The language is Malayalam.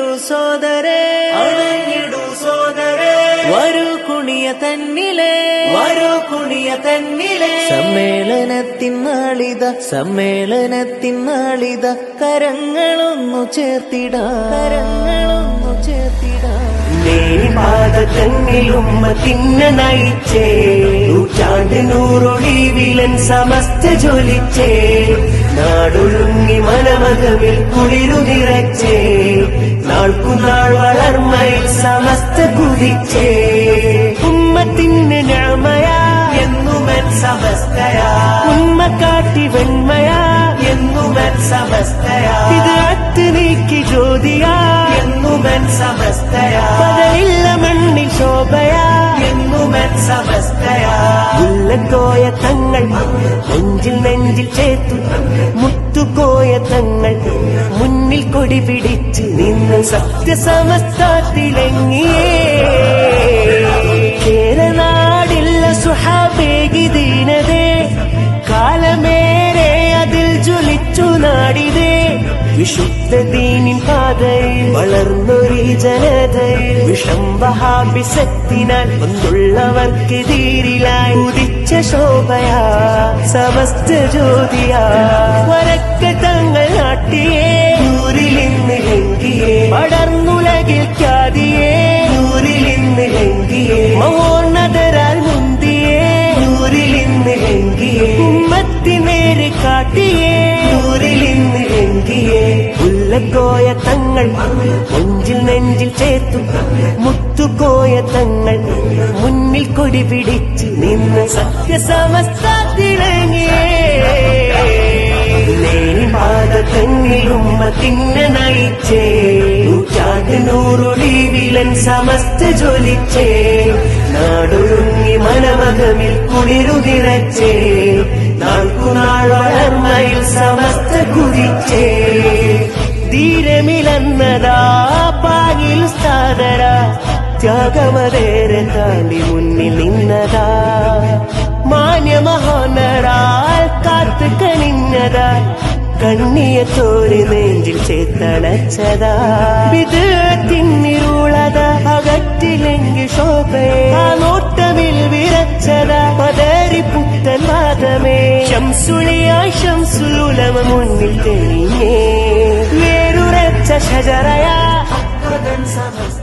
അണഞ്ഞിടു സോദരേ, അണഞ്ഞിടു സോദരേ, വരൂ കുണിയ തന്നിലെ, വരൂ കുണിയ തന്നിലെ. സമ്മേളനത്തിൻ നാളിത, സമ്മേളനത്തിൻ നാളിത, കരങ്ങളൊന്നു ചേർത്തിടാം, കരങ്ങളൊന്നു ചേർത്തിടാം. നേരിപാത തന്നിലുമ്മത്തിന്നെ നയിച്ചേ, നൂറ്റാണ്ട് നൂറൊളിവിലൻ സമസ്ത ജ്വലിച്ചേ, നാടൊഴുങ്ങി മനമകമിൽ കുളിരു നിറച്ചേ, നാൾക്കുനാൾ വളർമ്മയിൽ സമസ്ത കുതിച്ചേ. ഉമ്മത്തിന് ഞാമയാ എന്നുമൻ സമസ്തയാ, ഉമ്മ കാട്ടി വെണ്മയാ എന്നുമൻ സമസ്തയാ, ഇത് അത്ത് നീക്കി ജ്യോതിയാ എന്നുമൻ സമസ്തയാ, പകലില്ല മണ്ണിൽ ശോഭയാ എന്നുമൻ സമസ്തയാ. മുല്ലക്കോയ തങ്ങൾ നെഞ്ചിൽ നെഞ്ചിൽ ചേർത്തു, മുത്തുകോയ തങ്ങൾ മുന്നിൽ കൊടി പിടിച്ച് നിന്ന് സത്യസമസ്തത്തിലെങ്ങിയേ. കേരനാടില്ല സുഹാബേകി ദീനതേ, കാലമേറെ അതിൽ ജ്വലിച്ചു നാടിതേ. വിശുദ്ധ ദീനിൻ പാതയിൽ വളർന്നൊരീ ജനതയിൽ വിഷം വഹാബിസത്തിനാൽ ഒന്നുള്ളവർക്കെതിരിലായി ഉദിച്ച ശോഭയാ സമസ്ത ജ്യോതിയാ. വരക്ക തങ്ങൾ നാട്ടിയേ നൂറിലിന്ന് ലംഘിയേ, പടർന്നുലകിൽ ഖ്യാതിയേ നൂറിലിന്ന് ലംഘിയേ, മഹോന്നതരാൽ മുന്തിയേ നൂറിലിന്ന് ലംഘിയേ, ഉമ്മത്തിനേര് കാട്ടിയേ നൂറിലിന്ന് ലംഘിയേ. മുല്ലക്കോയ തങ്ങൾ നെഞ്ചിൽ നെഞ്ചിൽ ചേർത്തു, മുത്തുകോയ തങ്ങൾ മുന്നിൽ കൊടി പിടിച്ച് നിന്ന് സത്യസമസ്തത്തിലങ്ങിയേ. നേരിപാത തന്നിലുമ്മത്തിന്നെ നയിച്ചേ, നൂറ്റാണ്ട് നൂറൊളിവിലൻ സമസ്ത ജ്വലിച്ചേ, നാടൊഴുങ്ങി മനമകമിൽ കുളിരു നിറച്ചേ, നാൾക്കുനാൾ വളർമ്മയിൽ സമസ്ത കുതിച്ചേ. ധീരമിലന്നതാ പാകിൽ സ്ഥാതര, ത്യാഗമതേരെ താണ്ടി മുന്നിൽ നിന്നതാ, മാന്യമഹോന്നരാൽ കാത്തു കണിഞ്ഞതാ, കണ്ണിയത്തോര് നെഞ്ചിൽ ചേത്തണച്ചതാ. വിധത്തിന്നിരുളതാ അകറ്റിലെങ്കിൽ ശോഭയെ, ആ നോട്ടമിൽ വിറച്ചതാ പതറി പുത്തൻ വാദമേ. ശംസുളിയായി ശംസുലുലമ മുന്നിൽ തെളിഞ്ഞേ, വേരുറച്ച ഷജറയാ സമസ്ത